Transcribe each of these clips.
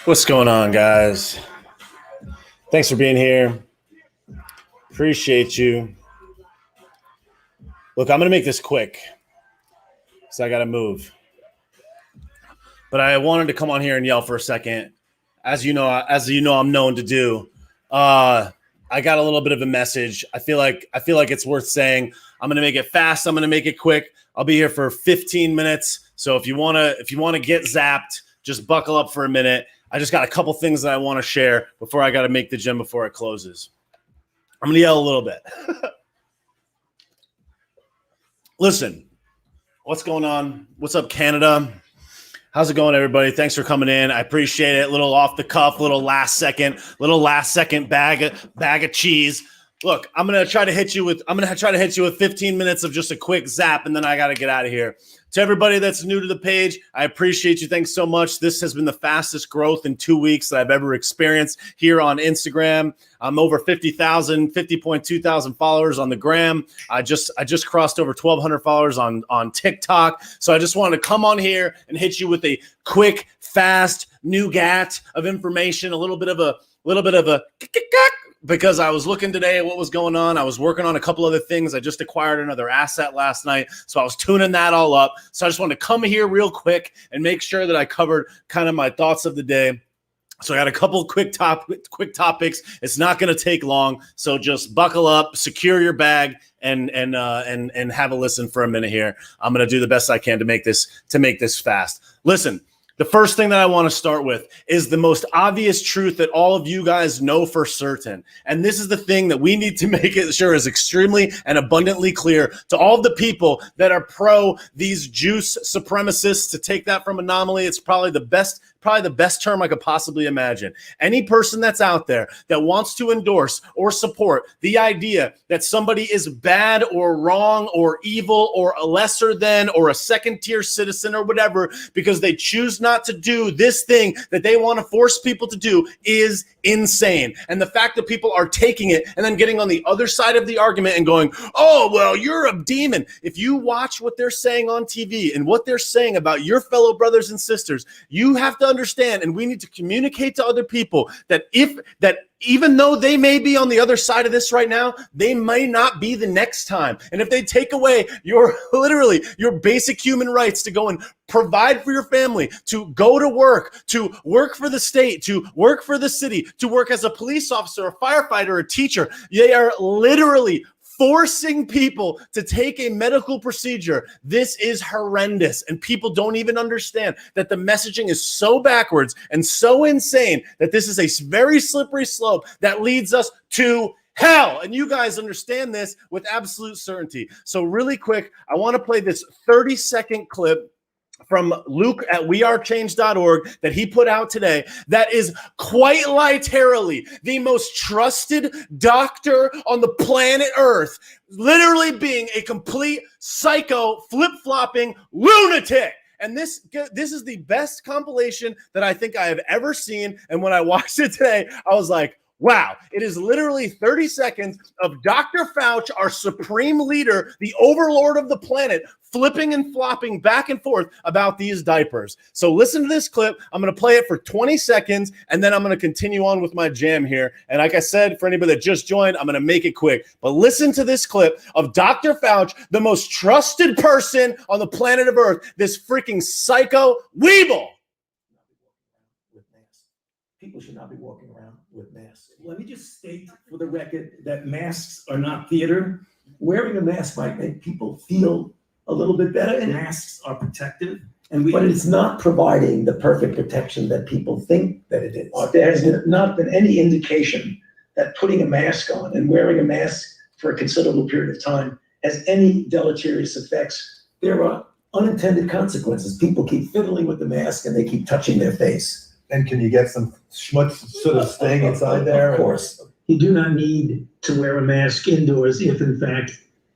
What's going on, guys? Thanks for being here. Appreciate you. Look, I'm going to make this quick because I got to move. But I wanted to come on here and yell for a second. As you know, I'm known to do. I got a little bit of a message. I feel like it's worth saying. I'm going to make it fast. I'm going to make it quick. I'll be here for 15 minutes. So if you want to get zapped, just buckle up for a minute. I just got a couple things that I want to share before I got to make the gym before it closes. I'm going to yell a little bit. Listen, what's going on? What's up, Canada? How's it going, everybody? Thanks for coming in. I appreciate it. Little off the cuff, little last second bag of cheese. Look, I'm gonna try to hit you with 15 minutes of just a quick zap, and then I got to get out of here. To everybody that's new to the page, I appreciate you. Thanks so much. This has been the fastest growth in 2 weeks that I've ever experienced here on Instagram. I'm over 50.2 thousand followers on the gram. I just crossed over 1,200 followers on TikTok. So I just wanted to come on here and hit you with a quick, fast nougat of information, a little bit of a because I was looking today at what was going on. I was working on a couple other things. I just acquired another asset last night, so I was tuning that all up. So I just wanted to come here real quick and make sure that I covered kind of my thoughts of the day. So I got a couple quick topics. It's not going to take long, so just buckle up, secure your bag, and have a listen for a minute here. I'm going to do the best I can to make this fast. Listen. The first thing that I want to start with is the most obvious truth that all of you guys know for certain. And this is the thing that we need to make it sure is extremely and abundantly clear to all of the people that are pro these juice supremacists. To take that from Anomaly, it's probably the best term I could possibly imagine. Any person that's out there that wants to endorse or support the idea that somebody is bad or wrong or evil or a lesser than or a second-tier citizen or whatever because they choose not to do this thing that they want to force people to do is insane. And the fact that people are taking it and then getting on the other side of the argument and going, oh, well, you're a demon. If you watch what they're saying on TV and what they're saying about your fellow brothers and sisters, you have to understand, and we need to communicate to other people that even though they may be on the other side of this right now, they may not be the next time. And if they take away your basic human rights to go and provide for your family, to go to work for the state, to work for the city, to work as a police officer, a firefighter, a teacher, they are literally forcing people to take a medical procedure. This is horrendous. And people don't even understand that the messaging is so backwards and so insane that this is a very slippery slope that leads us to hell. And you guys understand this with absolute certainty. So really quick, I want to play this 30-second clip from Luke at wearechange.org that he put out today that is quite literally the most trusted doctor on the planet Earth, literally being a complete psycho, flip-flopping lunatic. And this is the best compilation that I think I have ever seen. And when I watched it today, I was like, wow, it is literally 30 seconds of Dr. Fauci, our supreme leader, the overlord of the planet, flipping and flopping back and forth about these diapers. So listen to this clip. I'm going to play it for 20 seconds, and then I'm going to continue on with my jam here. And like I said, for anybody that just joined, I'm going to make it quick. But listen to this clip of Dr. Fauci, the most trusted person on the planet of Earth, this freaking psycho weeble. People should not be walking around with masks. Let me just state for the record that masks are not theater. Wearing a mask might make people feel a little bit better, and masks are protective. But it's not providing the perfect protection that people think that it is. There has not been any indication that putting a mask on and wearing a mask for a considerable period of time has any deleterious effects. There are unintended consequences. People keep fiddling with the mask and they keep touching their face. And can you get some schmutz sort of staying inside there? Of course. You do not need to wear a mask indoors if, in fact,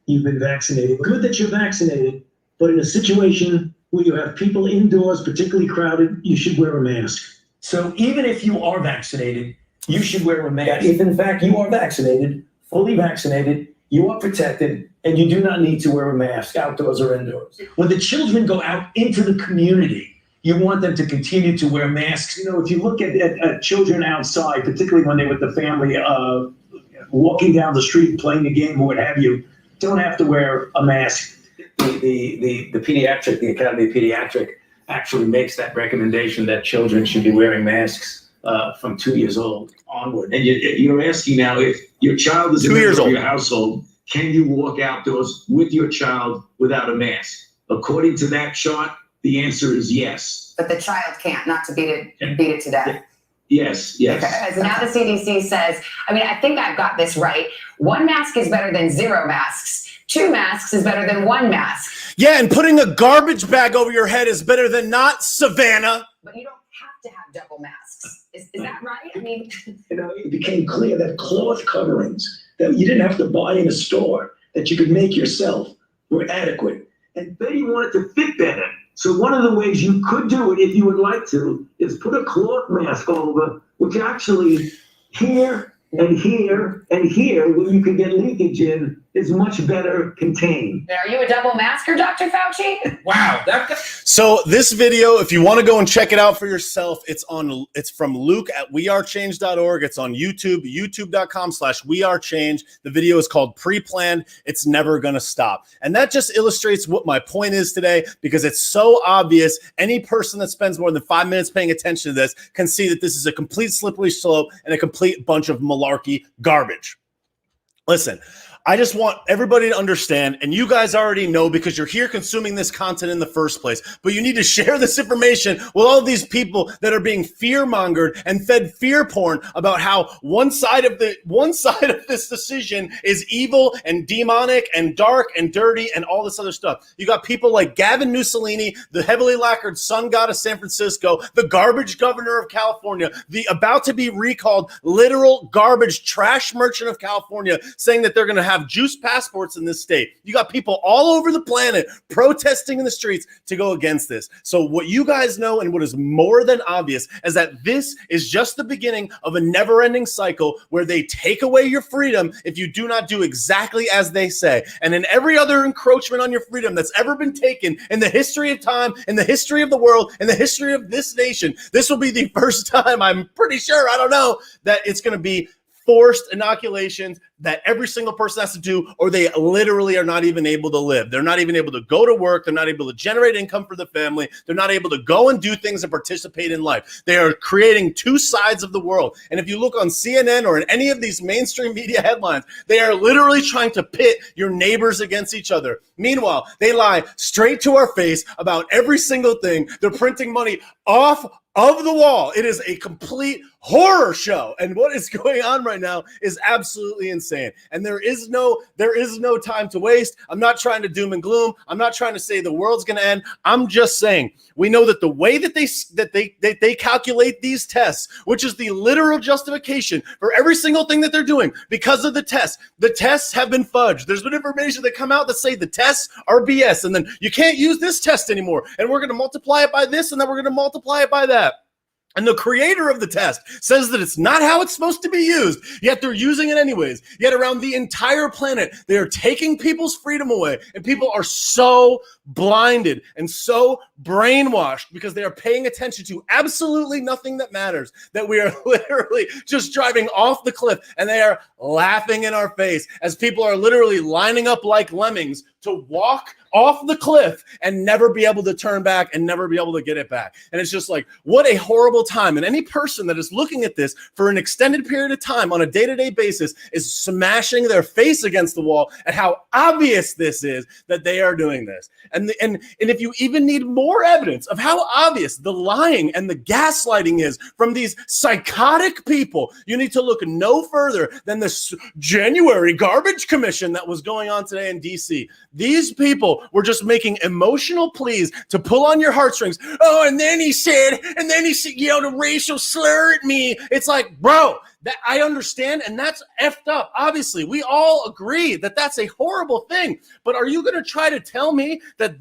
you've been vaccinated. Good that you're vaccinated, but in a situation where you have people indoors, particularly crowded, you should wear a mask. So even if you are vaccinated, you should wear a mask. If, in fact, you are vaccinated, fully vaccinated, you are protected, and you do not need to wear a mask outdoors or indoors. When the children go out into the community You want them to continue to wear masks. You know, if you look at children outside, particularly when they're with the family, walking down the street, playing a game or what have you, don't have to wear a mask. The pediatric, the Academy of Pediatric actually makes that recommendation that children should be wearing masks from 2 years old onward. And you're asking now, if your child is a 2 years member of old. your household, can you walk outdoors with your child without a mask? According to that chart, the answer is yes. But the child can't, not to beat it to death. Yes, yes. Okay. So now the CDC says, I mean, I think I've got this right. 1 mask is better than 0 masks. 2 masks is better than 1 mask. Yeah, and putting a garbage bag over your head is better than not, Savannah. But you don't have to have double masks. Is that right? I mean, You know, it became clear that cloth coverings that you didn't have to buy in a store, that you could make yourself, were adequate. And Betty wanted to fit better. So one of the ways you could do it, if you would like to, is put a cloth mask over, which actually here and here and here, where you can get leakage in, is much better contained. are you a double masker, Dr. Fauci? Wow, So this video, if you want to go and check it out for yourself, it's from Luke at wearechange.org. It's on YouTube, youtube.com/wearechange. The video is called Preplan. It's never going to stop. And that just illustrates what my point is today, because it's so obvious. Any person that spends more than 5 minutes paying attention to this can see that this is a complete slippery slope and a complete bunch of malarkey garbage. Listen, I just want everybody to understand, and you guys already know because you're here consuming this content in the first place, but you need to share this information with all of these people that are being fear-mongered and fed fear porn about how one side of this decision is evil and demonic and dark and dirty and all this other stuff. You got people like Gavin Mussolini, the heavily lacquered sun god of San Francisco, the garbage governor of California, the about to be recalled literal garbage trash merchant of California, saying that they're going to have juice passports in this state. You got people all over the planet protesting in the streets to go against this. So what you guys know, and what is more than obvious, is that this is just the beginning of a never-ending cycle where they take away your freedom if you do not do exactly as they say. And in every other encroachment on your freedom that's ever been taken in the history of time, in the history of the world, in the history of this nation, this will be the first time, I'm pretty sure, I don't know, that it's going to be forced inoculations that every single person has to do, or they literally are not even able to live. They're not even able to go to work. They're not able to generate income for the family. They're not able to go and do things and participate in life. They are creating two sides of the world. And if you look on CNN or in any of these mainstream media headlines, they are literally trying to pit your neighbors against each other. Meanwhile, they lie straight to our face about every single thing. They're printing money off of the wall. It is a complete horror show. And what is going on right now is absolutely insane. And there is no time to waste. I'm not trying to doom and gloom. I'm not trying to say the world's going to end. I'm just saying we know that the way that they calculate these tests, which is the literal justification for every single thing that they're doing because of the tests have been fudged. There's been information that come out that say the tests are BS, and then you can't use this test anymore, and we're going to multiply it by this, and then we're going to multiply it by that. And the creator of the test says that it's not how it's supposed to be used, yet they're using it anyways. Yet around the entire planet, they are taking people's freedom away, and people are so blinded and so brainwashed because they are paying attention to absolutely nothing that matters, that we are literally just driving off the cliff, and they are laughing in our face as people are literally lining up like lemmings to walk off the cliff and never be able to turn back and never be able to get it back. And it's just like, what a horrible time. And any person that is looking at this for an extended period of time on a day-to-day basis is smashing their face against the wall at how obvious this is that they are doing this. And if you even need more evidence of how obvious the lying and the gaslighting is from these psychotic people, you need to look no further than this January garbage commission that was going on today in DC. These people were just making emotional pleas to pull on your heartstrings. Oh, and then he said, yelled a racial slur at me. It's like, bro, that I understand, and that's effed up. Obviously, we all agree that that's a horrible thing. But are you going to try to tell me that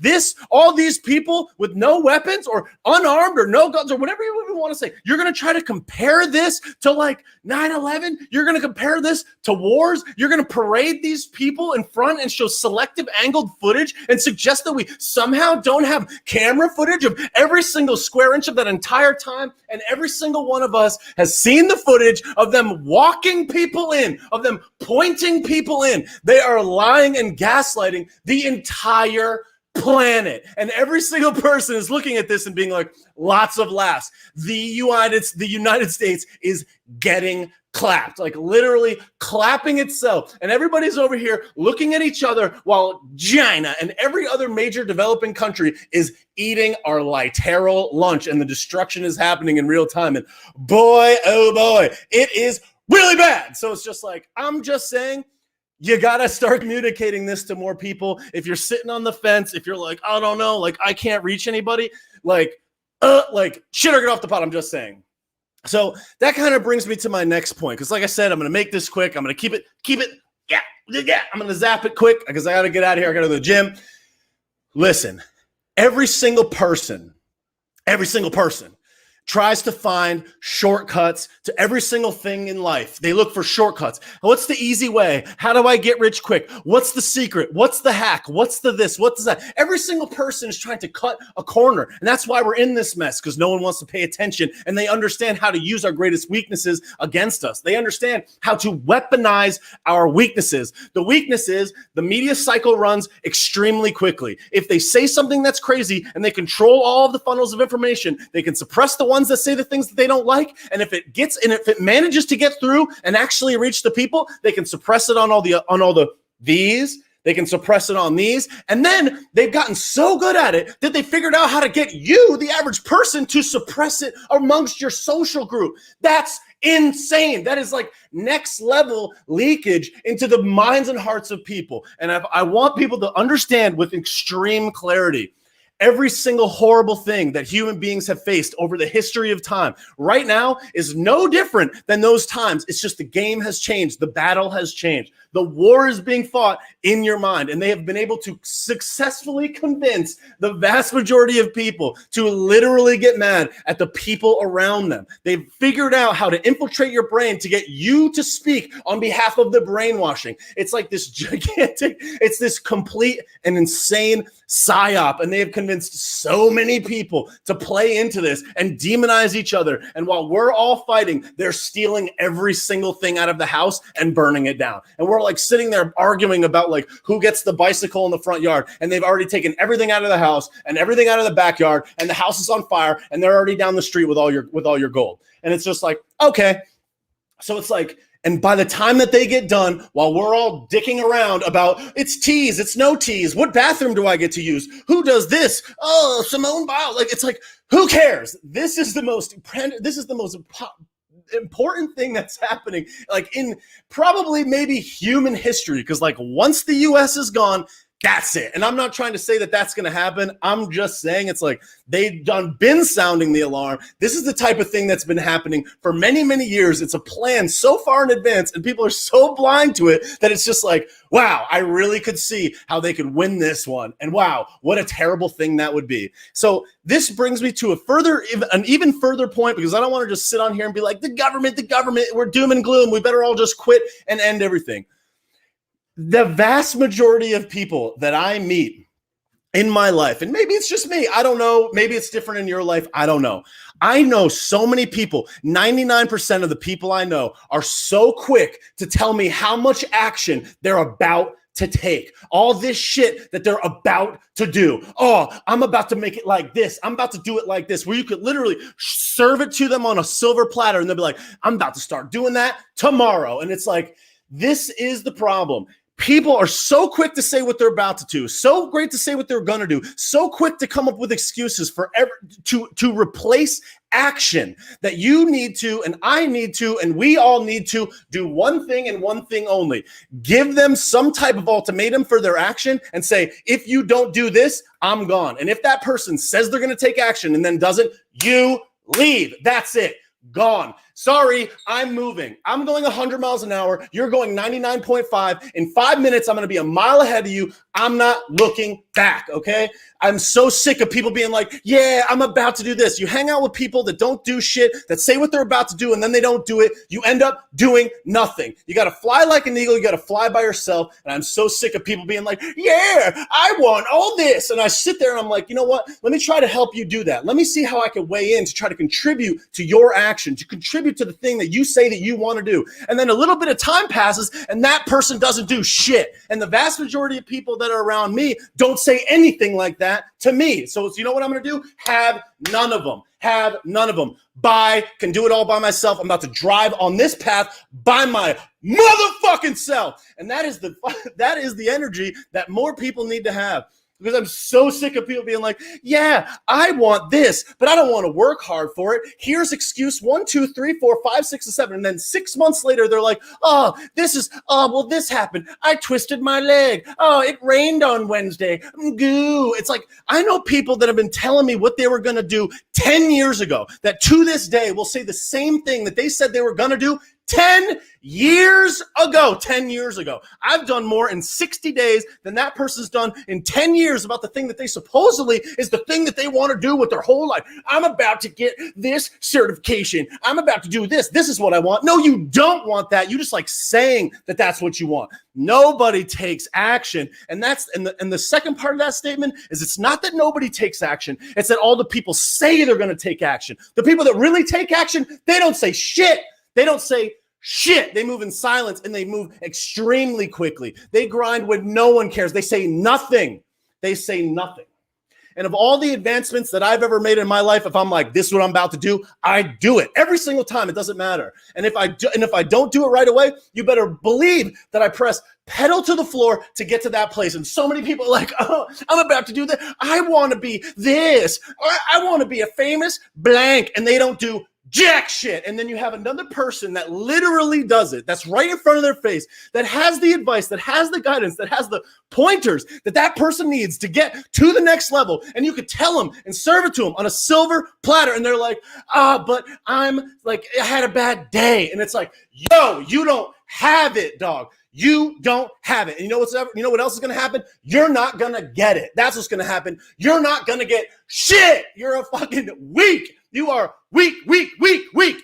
all these people with no weapons or unarmed or no guns or whatever you even want to say, you're going to try to compare this to like 9/11? You're going to compare this to wars? You're going to parade these people in front and show selective angled footage and suggest that we somehow don't have camera footage of every single square inch of that entire time, and every single one of us has seen the footage of them walking people in, of them pointing people in. They are lying and gaslighting the entire planet. And every single person is looking at this and being like, lots of laughs. The United States is getting clapped, like literally clapping itself. And everybody's over here looking at each other while China and every other major developing country is eating our literal lunch, and the destruction is happening in real time. And boy, oh boy, it is really bad. So it's just like, I'm just saying, you got to start communicating this to more people. If you're sitting on the fence, if you're like, I don't know, like I can't reach anybody, like shit or get off the pot. I'm just saying. So that kind of brings me to my next point. Because like I said, I'm going to make this quick. I'm going to keep it. Yeah. I'm going to zap it quick because I got to get out of here. I got to go to the gym. Listen, every single person tries to find shortcuts to every single thing in life. They look for shortcuts. What's the easy way? How do I get rich quick? What's the secret? What's the hack? What's the this? What's that? Every single person is trying to cut a corner. And that's why we're in this mess, because no one wants to pay attention, and they understand how to use our greatest weaknesses against us. They understand how to weaponize our weaknesses. The weakness is the media cycle runs extremely quickly. If they say something that's crazy and they control all of the funnels of information, they can suppress the ones that say the things that they don't like. And if it manages to get through and actually reach the people, they can suppress it on all the these. They can suppress it on these. And then they've gotten so good at it that they figured out how to get you, the average person, to suppress it amongst your social group. That's insane. That is like next level leakage into the minds and hearts of people. And I want people to understand with extreme clarity, every single horrible thing that human beings have faced over the history of time right now is no different than those times. It's just the game has changed. The battle has changed. The war is being fought in your mind, and they have been able to successfully convince the vast majority of people to literally get mad at the people around them. They've figured out how to infiltrate your brain to get you to speak on behalf of the brainwashing. It's like this gigantic, it's this complete and insane psyop, and they have convinced so many people to play into this and demonize each other. And while we're all fighting, they're stealing every single thing out of the house and burning it down. And we're like sitting there arguing about like who gets the bicycle in the front yard, and they've already taken everything out of the house and everything out of the backyard, and the house is on fire, and they're already down the street with all your gold. And it's just like, okay. So it's like, and by the time that they get done, while we're all dicking around about it's teas, it's no teas, what bathroom do I get to use? Who does this? Oh, Simone Biles. Like, it's like, who cares? This is the most important thing that's happening, like in probably maybe human history. Because like once the US is gone, that's it. And I'm not trying to say that that's going to happen. I'm just saying it's like they've been sounding the alarm. This is the type of thing that's been happening for many, many years. It's a plan so far in advance, and people are so blind to it that it's just like, wow, I really could see how they could win this one. And wow, what a terrible thing that would be. So this brings me to an even further point, because I don't want to just sit on here and be like, the government, we're doom and gloom. We better all just quit and end everything. The vast majority of people that I meet in my life, and maybe it's just me, I don't know, maybe it's different in your life, I don't know. I know so many people, 99% of the people I know are so quick to tell me how much action they're about to take. All this shit that they're about to do. Oh, I'm about to make it like this. I'm about to do it like this, where you could literally serve it to them on a silver platter and they'll be like, I'm about to start doing that tomorrow. And it's like, this is the problem. People are so quick to say what they're about to do, so great to say what they're going to do, so quick to come up with excuses to replace action, that you need to, and I need to, and we all need to do one thing and one thing only. Give them some type of ultimatum for their action and say, if you don't do this, I'm gone. And if that person says they're going to take action and then doesn't, you leave. That's it. Gone. Sorry, I'm moving. I'm going 100 miles an hour. You're going 99.5. In 5 minutes, I'm going to be a mile ahead of you. I'm not looking back, okay? I'm so sick of people being like, yeah, I'm about to do this. You hang out with people that don't do shit, that say what they're about to do, and then they don't do it. You end up doing nothing. You got to fly like an eagle. You got to fly by yourself. And I'm so sick of people being like, yeah, I want all this. And I sit there and I'm like, you know what? Let me try to help you do that. Let me see how I can weigh in to try to contribute to your action, to contribute to the thing that you say that you want to do. And then a little bit of time passes and that person doesn't do shit. And the vast majority of people that are around me don't say anything like that to me. So you know what I'm going to do? Have none of them. Have none of them. Can do it all by myself. I'm about to drive on this path by my motherfucking self. And that is the energy that more people need to have. Because I'm so sick of people being like, yeah, I want this, but I don't want to work hard for it. Here's excuse 1, 2, 3, 4, 5, 6, and 7. And then 6 months later, they're like, well, this happened. I twisted my leg. Oh, it rained on Wednesday. Goo. It's like, I know people that have been telling me what they were going to do 10 years ago, that to this day will say the same thing that they said they were going to do 10 years ago. 10 years ago. I've done more in 60 days than that person's done in 10 years about the thing that they supposedly is the thing that they want to do with their whole life. I'm about to get this certification. I'm about to do this. This is what I want. No, you don't want that. You just like saying that that's what you want. Nobody takes action. And the second part of that statement is it's not that nobody takes action. It's that all the people say they're going to take action. The people that really take action, they don't say shit. They don't say shit. They move in silence and they move extremely quickly. They grind when no one cares. They say nothing. They say nothing. And of all the advancements that I've ever made in my life, if I'm like, this is what I'm about to do, I do it every single time. It doesn't matter. And if I don't do it right away, you better believe that I press pedal to the floor to get to that place. And so many people are like, oh, I'm about to do that. I want to be this. Or I want to be a famous blank. And they don't do jack shit. And then you have another person that literally does it, that's right in front of their face, that has the advice, that has the guidance, that has the pointers that person needs to get to the next level. And you could tell them and serve it to them on a silver platter. And they're like, but I'm like, I had a bad day. And it's like, yo, you don't have it, dog. You don't have it. And you know what else is going to happen? You're not going to get it. That's what's going to happen. You're not going to get shit. You're a fucking weak. You are weak,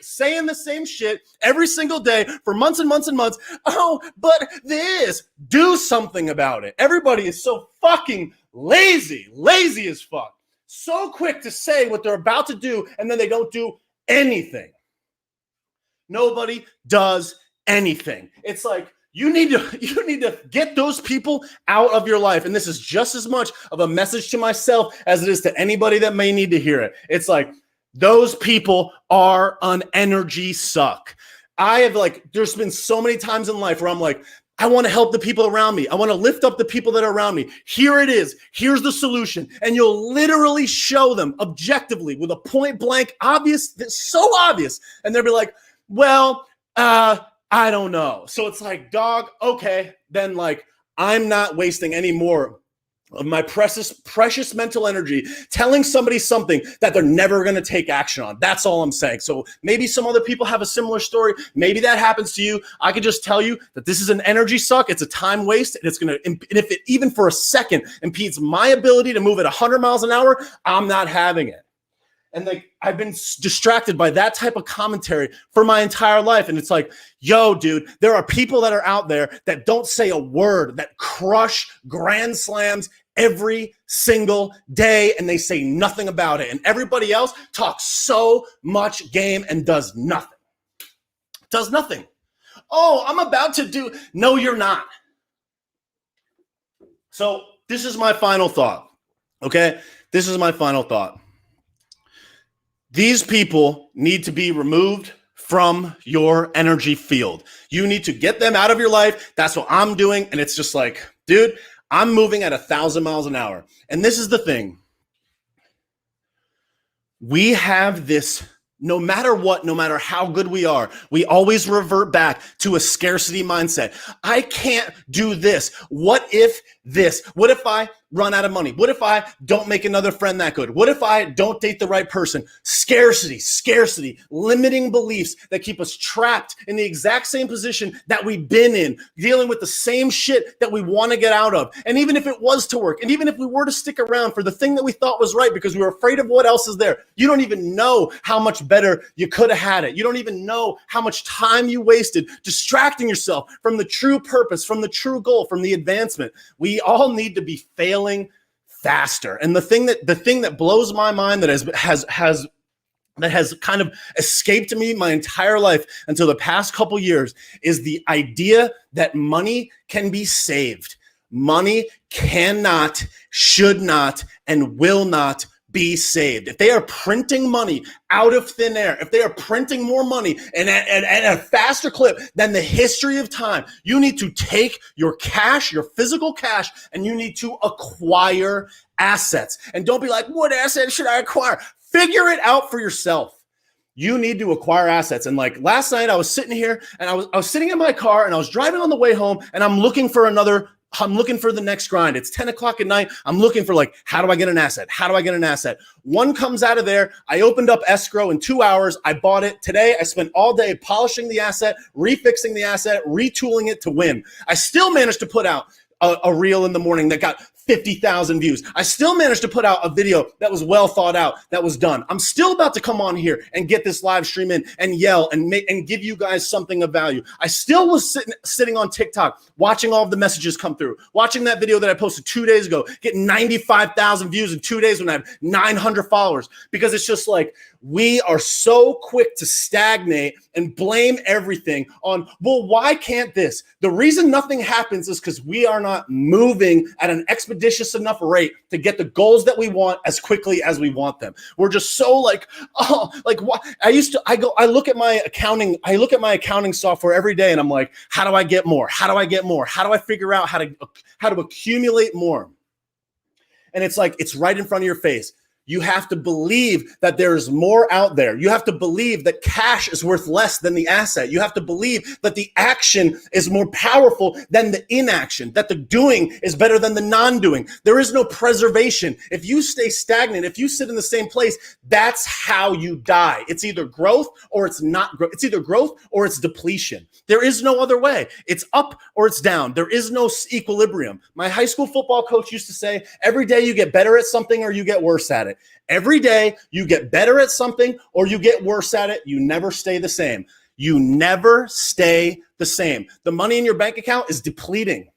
saying the same shit every single day for months and months and months. Oh, but do something about it. Everybody is so fucking lazy as fuck. So quick to say what they're about to do, and then they don't do anything. Nobody does anything. It's like, you need to get those people out of your life. And this is just as much of a message to myself as it is to anybody that may need to hear it. It's like, those people are an energy suck. There's been so many times in life where I'm like, I want to help the people around me. I want to lift up the people that are around me. Here it is. Here's the solution. And you'll literally show them objectively with a point blank, obvious, that's so obvious. And they'll be like, well, I don't know. So it's like, dog, okay, then like, I'm not wasting any more of my precious mental energy telling somebody something that they're never going to take action on. That's all I'm saying. So maybe some other people have a similar story. Maybe that happens to you. I could just tell you that this is an energy suck. It's a time waste. And it's going to, and if it even for a second impedes my ability to move at 100 miles an hour, I'm not having it. And like, I've been distracted by that type of commentary for my entire life. And it's like, yo, dude, there are people that are out there that don't say a word, that crush grand slams every single day, and they say nothing about it. And everybody else talks so much game and does nothing. Does nothing. Oh, I'm about to do. No, you're not. So this is my final thought. Okay? This is my final thought. These people need to be removed from your energy field. You need to get them out of your life. That's what I'm doing. And it's just like, dude, I'm moving at 1,000 miles an hour. And this is the thing. We have this, no matter what, no matter how good we are, we always revert back to a scarcity mindset. I can't do this. What if this? What if I run out of money? What if I don't make another friend that good? What if I don't date the right person? Scarcity, limiting beliefs that keep us trapped in the exact same position that we've been in, dealing with the same shit that we want to get out of. And even if it was to work, and even if we were to stick around for the thing that we thought was right because we were afraid of what else is there, you don't even know how much better you could have had it. You don't even know how much time you wasted distracting yourself from the true purpose, from the true goal, from the advancement. We all need to be failing faster. And the thing that blows my mind that has kind of escaped me my entire life until the past couple years is the idea that money can be saved. Money cannot, should not, and will not be saved. If they are printing money out of thin air, if they are printing more money and at a faster clip than the history of time, you need to take your cash, your physical cash, and you need to acquire assets. And don't be like, what asset should I acquire? Figure it out for yourself. You need to acquire assets. And like last night I was sitting here and I was sitting in my car and I was driving on the way home and I'm looking for the next grind. It's 10 o'clock at night. I'm looking for like, how do I get an asset? How do I get an asset? One comes out of there. I opened up escrow in 2 hours. I bought it today. I spent all day polishing the asset, refixing the asset, retooling it to win. I still managed to put out a reel in the morning that got 50,000 views. I still managed to put out a video that was well thought out, that was done. I'm still about to come on here and get this live stream in and yell and give you guys something of value. I still was sitting on TikTok, watching all of the messages come through, watching that video that I posted 2 days ago, getting 95,000 views in 2 days when I have 900 followers, because it's just like, we are so quick to stagnate and blame everything on, well, why can't this? The reason nothing happens is because we are not moving at an expeditious enough rate to get the goals that we want as quickly as we want them. We're just so like, oh, like what? I look at my accounting software every day and I'm like, how do I get more? How do I get more? How do I figure out how to accumulate more? And it's like, it's right in front of your face. You have to believe that there's more out there. You have to believe that cash is worth less than the asset. You have to believe that the action is more powerful than the inaction, that the doing is better than the non-doing. There is no preservation. If you stay stagnant, if you sit in the same place, that's how you die. It's either growth or it's not growth. It's either growth or it's depletion. There is no other way. It's up or it's down. There is no equilibrium. My high school football coach used to say, every day you get better at something or you get worse at it. Every day you get better at something or you get worse at it. You never stay the same. You never stay the same. The money in your bank account is depleting.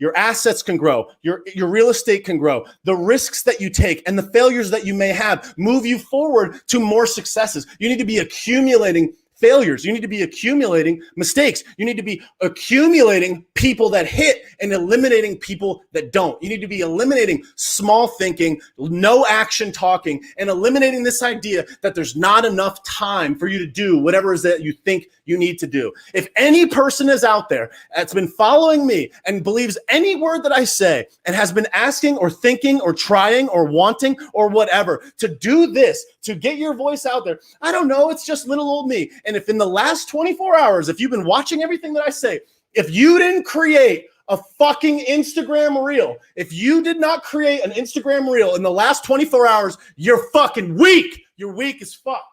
Your assets can grow. Your real estate can grow. The risks that you take and the failures that you may have move you forward to more successes. You need to be accumulating failures. You need to be accumulating mistakes. You need to be accumulating people that hit and eliminating people that don't. You need to be eliminating small thinking, no action talking, and eliminating this idea that there's not enough time for you to do whatever it is that you think you need to do. If any person is out there that's been following me and believes any word that I say and has been asking or thinking or trying or wanting or whatever to do this, to get your voice out there, I don't know, it's just little old me. And if in the last 24 hours, if you've been watching everything that I say, if you didn't create a fucking Instagram reel, if you did not create an Instagram reel in the last 24 hours, you're fucking weak. You're weak as fuck.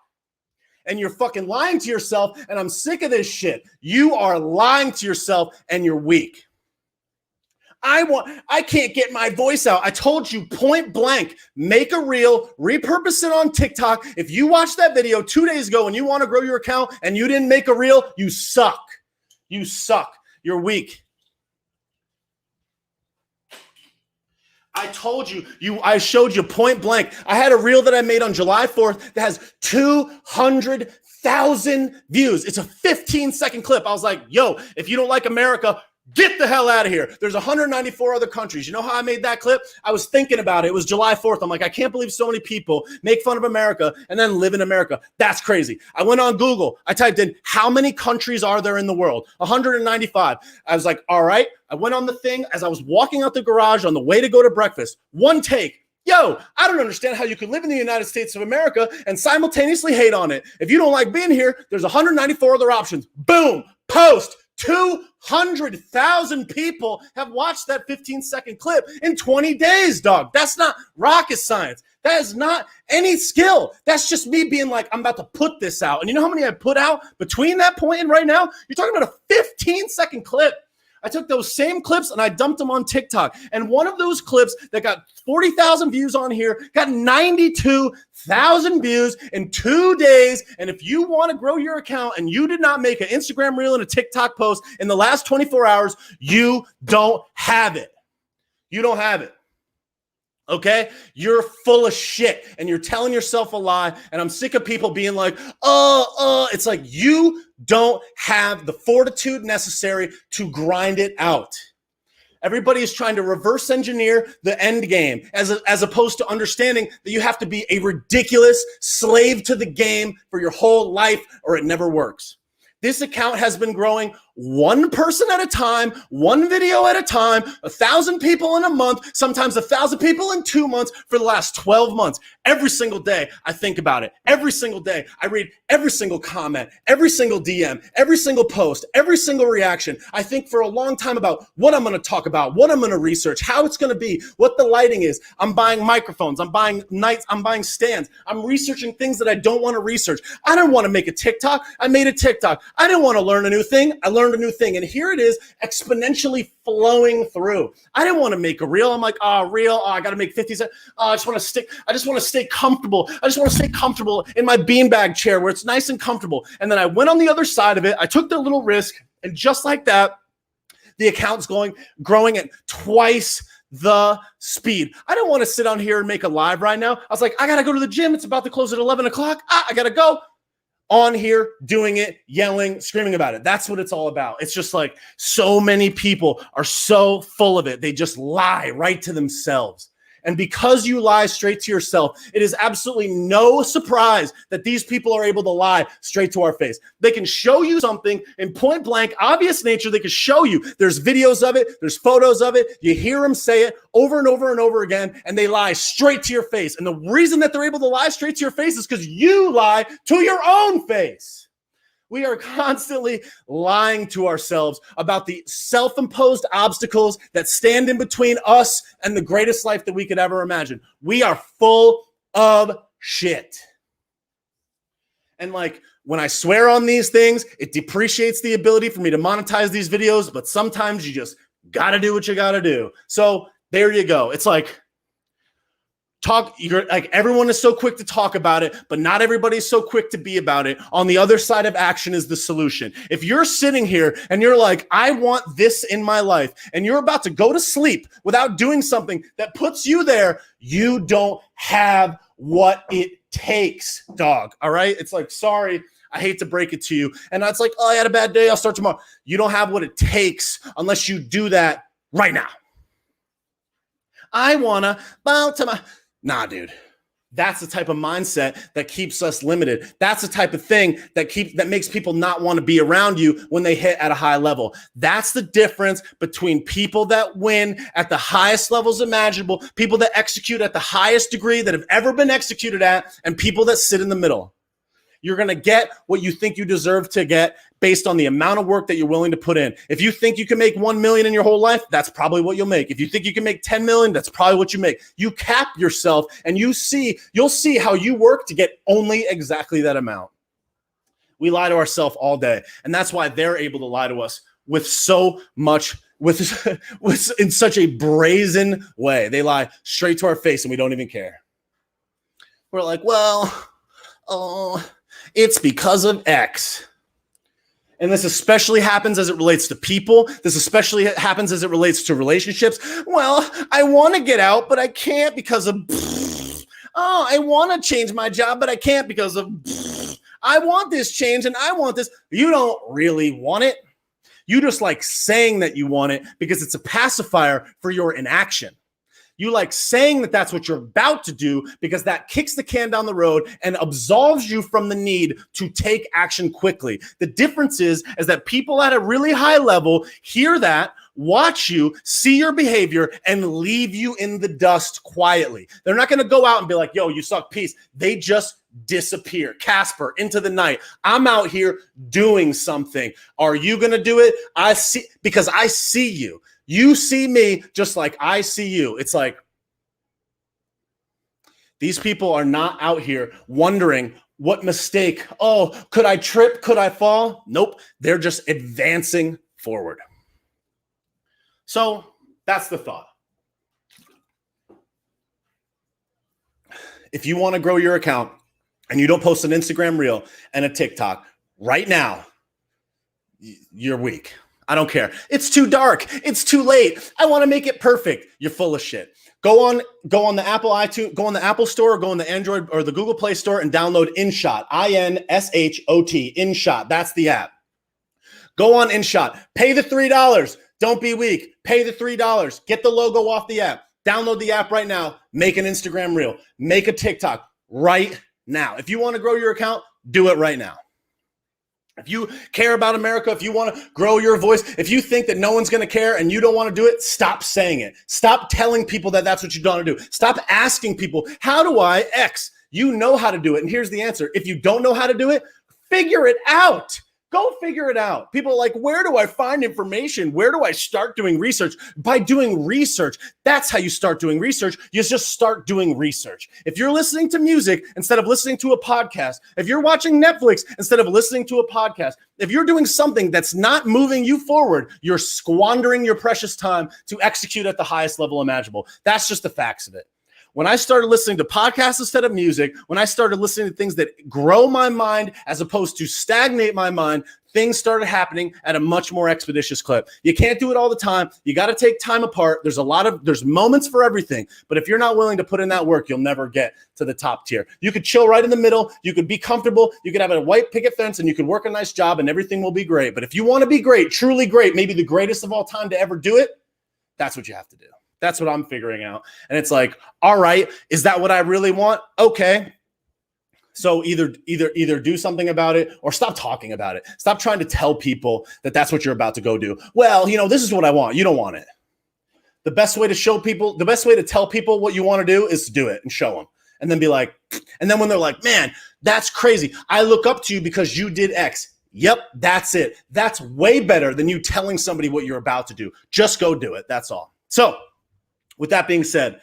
And you're fucking lying to yourself, and I'm sick of this shit. You are lying to yourself, and you're weak. I can't get my voice out. I told you point blank, make a reel, repurpose it on TikTok. If you watched that video 2 days ago and you want to grow your account and you didn't make a reel, you suck. You suck. You're weak. I told you, I showed you point blank. I had a reel that I made on July 4th that has 200,000 views. It's a 15-second clip. I was like, yo, if you don't like America, get the hell out of here. There's 194 other countries. You know how I made that clip? I was thinking about it. It was July 4th. I'm like, I can't believe so many people make fun of America and then live in America. That's crazy. I went on Google. I typed in, how many countries are there in the world? 195. I was like, all right. I went on the thing as I was walking out the garage on the way to go to breakfast. One take. Yo, I don't understand how you could live in the United States of America and simultaneously hate on it. If you don't like being here, there's 194 other options. Boom. Post. 200,000 people have watched that 15-second clip in 20 days, dog. That's not rocket science. That is not any skill. That's just me being like, I'm about to put this out. And you know how many I put out between that point and right now? You're talking about a 15-second clip. I took those same clips and I dumped them on TikTok. And one of those clips that got 40,000 views on here got 92,000 views in 2 days. And if you want to grow your account and you did not make an Instagram reel and a TikTok post in the last 24 hours, you don't have it. You don't have it. Okay? You're full of shit and you're telling yourself a lie. And I'm sick of people being like, it's like you don't have the fortitude necessary to grind it out. Everybody is trying to reverse engineer the end game as opposed to understanding that you have to be a ridiculous slave to the game for your whole life or it never works. This account has been growing one person at a time, one video at a time, 1,000 people in a month, sometimes 1,000 people in 2 months for the last 12 months. Every single day, I think about it. Every single day, I read every single comment, every single DM, every single post, every single reaction. I think for a long time about what I'm going to talk about, what I'm going to research, how it's going to be, what the lighting is. I'm buying microphones. I'm buying stands. I'm researching things that I don't want to research. I don't want to make a TikTok. I made a TikTok. I didn't want to learn a new thing. I learned a new thing. And here it is exponentially flowing through. I didn't want to make a reel. I'm like, reel. I got to make 50 cents. I just want to stay comfortable. I just want to stay comfortable in my beanbag chair where it's nice and comfortable. And then I went on the other side of it. I took the little risk. And just like that, the account's growing at twice the speed. I don't want to sit on here and make a live right now. I was like, I got to go to the gym. It's about to close at 11 o'clock. I got to go. On here, doing it, yelling, screaming about it. That's what it's all about. It's just like so many people are so full of it. They just lie right to themselves. And because you lie straight to yourself, it is absolutely no surprise that these people are able to lie straight to our face. They can show you something in point blank, obvious nature. They can show you. There's videos of it. There's photos of it. You hear them say it over and over and over again, and they lie straight to your face. And the reason that they're able to lie straight to your face is because you lie to your own face. We are constantly lying to ourselves about the self-imposed obstacles that stand in between us and the greatest life that we could ever imagine. We are full of shit. And like when I swear on these things, it depreciates the ability for me to monetize these videos, but sometimes you just got to do what you got to do. So there you go. It's like, you're like everyone is so quick to talk about it, but not everybody's so quick to be about it. On the other side of action is the solution. If you're sitting here and you're like, I want this in my life, and you're about to go to sleep without doing something that puts you there, you don't have what it takes, dog. All right. It's like, sorry, I hate to break it to you. And it's like, I had a bad day. I'll start tomorrow. You don't have what it takes unless you do that right now. I want to bow to my... Nah, dude, that's the type of mindset that keeps us limited. That's the type of thing that makes people not want to be around you when they hit at a high level. That's the difference between people that win at the highest levels imaginable, people that execute at the highest degree that have ever been executed at, and people that sit in the middle. You're going to get what you think you deserve to get based on the amount of work that you're willing to put in. If you think you can make 1 million in your whole life, that's probably what you'll make. If you think you can make 10 million, that's probably what you make. You cap yourself and you'll see how you work to get only exactly that amount. We lie to ourselves all day. And that's why they're able to lie to us with so much, in such a brazen way. They lie straight to our face and we don't even care. We're like, it's because of X. And this especially happens as it relates to people. This especially happens as it relates to relationships. Well, I want to get out, but I can't because of, I want to change my job, but I can't because of, I want this change and I want this. You don't really want it. You just like saying that you want it because it's a pacifier for your inaction. You like saying that that's what you're about to do because that kicks the can down the road and absolves you from the need to take action quickly. The difference is that people at a really high level hear that, watch you, see your behavior, and leave you in the dust quietly. They're not going to go out and be like, yo, you suck, peace. They just disappear. Casper, into the night. I'm out here doing something. Are you going to do it? Because I see you. You see me just like I see you. It's like, these people are not out here wondering what mistake. Oh, could I trip? Could I fall? Nope. They're just advancing forward. So that's the thought. If you want to grow your account and you don't post an Instagram reel and a TikTok right now, you're weak. I don't care. It's too dark. It's too late. I want to make it perfect. You're full of shit. Go on the Apple iTunes, go on the Apple Store, go on the Android or the Google Play Store and download InShot. INSHOT. InShot. That's the app. Go on InShot. Pay the $3. Don't be weak. Pay the $3. Get the logo off the app. Download the app right now. Make an Instagram reel. Make a TikTok right now. If you want to grow your account, do it right now. If you care about America, if you want to grow your voice, if you think that no one's going to care and you don't want to do it, stop saying it. Stop telling people that that's what you don't want to do. Stop asking people, how do I X? You know how to do it. And here's the answer. If you don't know how to do it, figure it out. Go figure it out. People are like, where do I find information? Where do I start doing research? By doing research. That's how you start doing research. You just start doing research. If you're listening to music instead of listening to a podcast, if you're watching Netflix instead of listening to a podcast, if you're doing something that's not moving you forward, you're squandering your precious time to execute at the highest level imaginable. That's just the facts of it. When I started listening to podcasts instead of music, when I started listening to things that grow my mind as opposed to stagnate my mind, things started happening at a much more expeditious clip. You can't do it all the time. You got to take time apart. There's moments for everything. But if you're not willing to put in that work, you'll never get to the top tier. You could chill right in the middle. You could be comfortable. You could have a white picket fence and you could work a nice job and everything will be great. But if you want to be great, truly great, maybe the greatest of all time to ever do it, that's what you have to do. That's what I'm figuring out. And it's like, all right, is that what I really want? Okay. So either do something about it or stop talking about it. Stop trying to tell people that that's what you're about to go do. Well, this is what I want. You don't want it. The best way to tell people what you want to do is to do it and show them. And then be like, and then when they're like, man, that's crazy. I look up to you because you did X. Yep, that's it. That's way better than you telling somebody what you're about to do. Just go do it. That's all. So with that being said,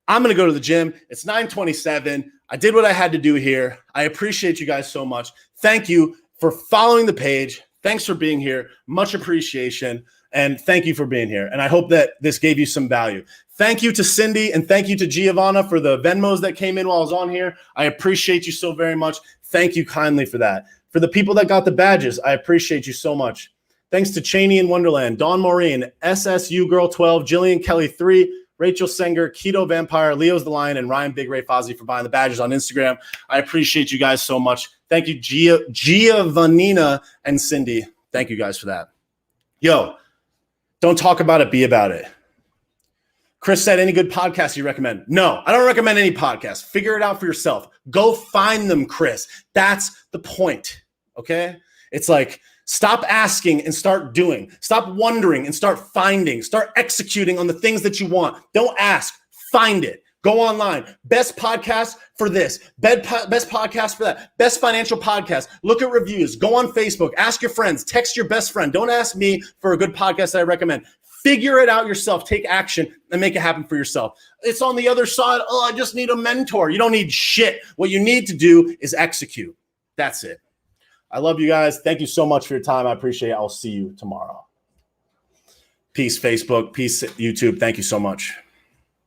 I'm going to go to the gym. It's 9:27. I did what I had to do here. I appreciate you guys so much. Thank you for following the page. Thanks for being here. Much appreciation. And thank you for being here. And I hope that this gave you some value. Thank you to Cindy and thank you to Giovanna for the Venmos that came in while I was on here. I appreciate you so very much. Thank you kindly for that. For the people that got the badges, I appreciate you so much. Thanks to Cheney in Wonderland, Dawn Maureen, SSU Girl 12, Jillian Kelly 3, Rachel Senger, Keto Vampire, Leo's the Lion, and Ryan Big Ray Fozzie for buying the badges on Instagram. I appreciate you guys so much. Thank you, Giovannina and Cindy. Thank you guys for that. Yo, don't talk about it, be about it. Chris said, any good podcasts you recommend? No, I don't recommend any podcasts. Figure it out for yourself. Go find them, Chris. That's the point, okay? It's like, stop asking and start doing. Stop wondering and start finding. Start executing on the things that you want. Don't ask. Find it. Go online. Best podcast for this. Best podcast for that. Best financial podcast. Look at reviews. Go on Facebook. Ask your friends. Text your best friend. Don't ask me for a good podcast that I recommend. Figure it out yourself. Take action and make it happen for yourself. It's on the other side. Oh, I just need a mentor. You don't need shit. What you need to do is execute. That's it. I love you guys. Thank you so much for your time. I appreciate it. I'll see you tomorrow. Peace, Facebook. Peace, YouTube. Thank you so much.